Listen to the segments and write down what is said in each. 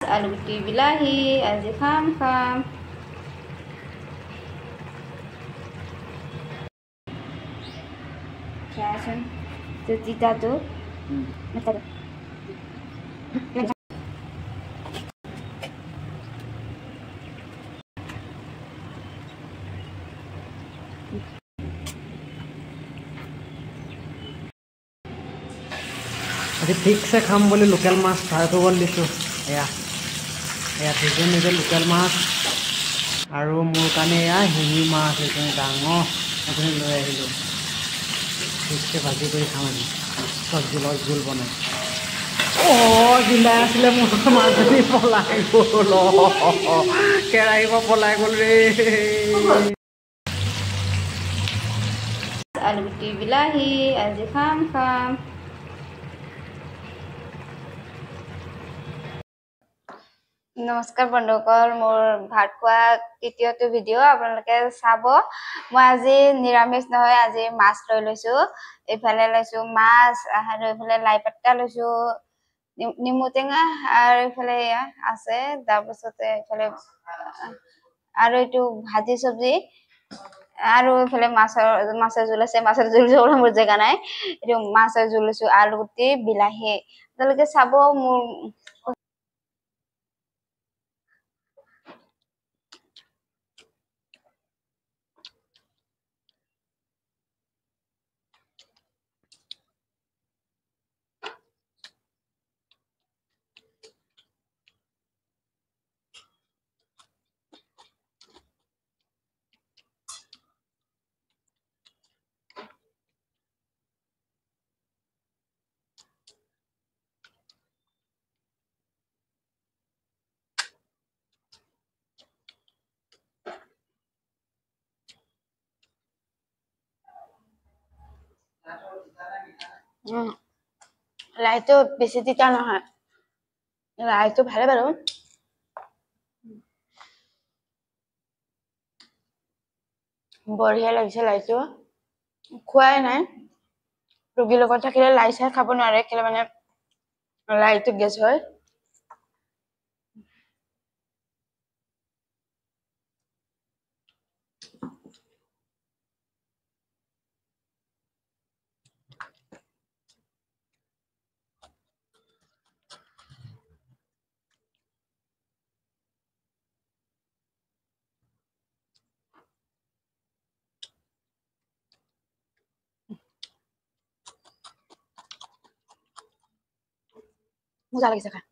আলুগুটি বিলাহী আজি খাম চাচোন তিতাটো আজি ঠিকছে খাম বুলি লোকেল মাছ ফ্ৰাই কৰিব দিছোঁ এয়া নিজে লোকেল মাছ আৰু মোৰ কাৰণে এয়া শিঙি মাছ এইখিনি ডাঙৰ এইখিনি লৈ আহিলোঁ ঠিকছে ভাজি কৰি খাম আজি চব্জি জোল বনাই জিলাই আছিলে মোৰ মাজনী পলাই গ'ল কেৰাহীৰ পৰা পলাই গ'ল ৰে আলুগুটি বিলাহী আজি খাম নমস্কাৰ বন্ধুসকল মোৰ ভাত খোৱা তৃতীয়টো ভিডিঅ' আপোনালোকে চাব মই আজি নিৰামিষ নহয় আজি মাছ লৈ লৈছোঁ এইফালে লৈছোঁ মাছ আৰু এইফালে লাই পাতা লৈছোঁ নিমু টেঙা আৰু এইফালে আছে তাৰপিছতে এইফালে আৰু এইটো ভাজি চব্জি আৰু এইফালে মাছৰ জোল আছে মাছৰ জোল খাবলৈ মোৰ জেগা নাই এইটো মাছৰ জোল লৈছোঁ আলুগুটি বিলাহী আপোনালোকে চাব মোৰ লাইটো বেছি তিতা নহয় লাইটো ভালে বাৰু বঢ়িয়া লাগিছে লাইটো খোৱাই নাই ৰোগীৰ লগত থাকিলে লাই চাই খাব নোৱাৰে কেলে মানে লাইটো গেছ হয় মজা লাগিছে খাই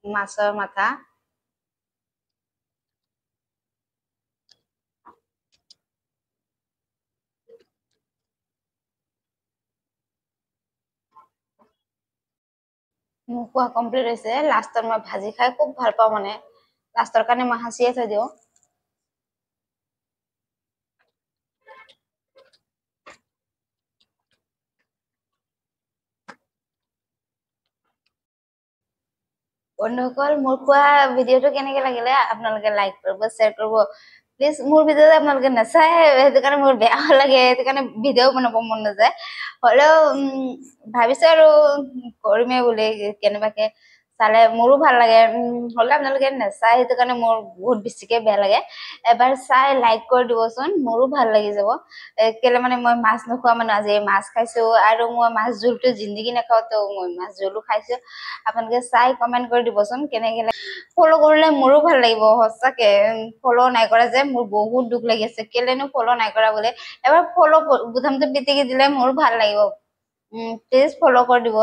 মাছৰ মাথা মোৰ খোৱা কমপ্লিট হৈছে লাষ্টত মই ভাজি খাই খুব ভাল পাওঁ মানে লাষ্টৰ কাৰণে মই হাঁচিয়ে থৈ দিওঁ বন্ধুসকল মোৰ খোৱা ভিডিঅ'টো কেনেকে লাগিলে আপোনালোকে লাইক কৰিব শ্বেয়াৰ কৰিব প্লিজ মোৰ ভিডিঅ' আপোনালোকে নাচায় সেইটো কাৰণে মোৰ বেয়া লাগে সেইটো কাৰণে ভিডিঅ' বনাব মন নাযায় হ'লেও ভাবিছো আৰু কৰিমেই বুলি কেনেবাকে চালে মোৰো ভাল লাগে হলে আপোনালোকে নাচাই সেইটো কাৰণে মোৰ বহুত বেছিকে বেয়া লাগে এবাৰ চাই লাইক কৰি দিবচোন মোৰো ভাল লাগি যাব কেলে মানে মই মাছ নোখোৱা মানুহ আজি মাছ খাইছো আৰু মই মাছ জোলটো জিন্দগী নাখাও তো মই মাছ জোলো খাইছো আপোনালোকে চাই কমেন্ট কৰি দিবচোন কেনেকে ফলো কৰিলে মোৰো ভাল লাগিব সঁচাকে ফলো নাই কৰা যে মোৰ বহুত দুখ লাগি আছে কেলেনো ফলো নাই কৰা বোলে এবাৰ ফলো বুটামটো পিটিকি দিলে মোৰো ভাল লাগিব প্লিজ ফলো কৰি দিব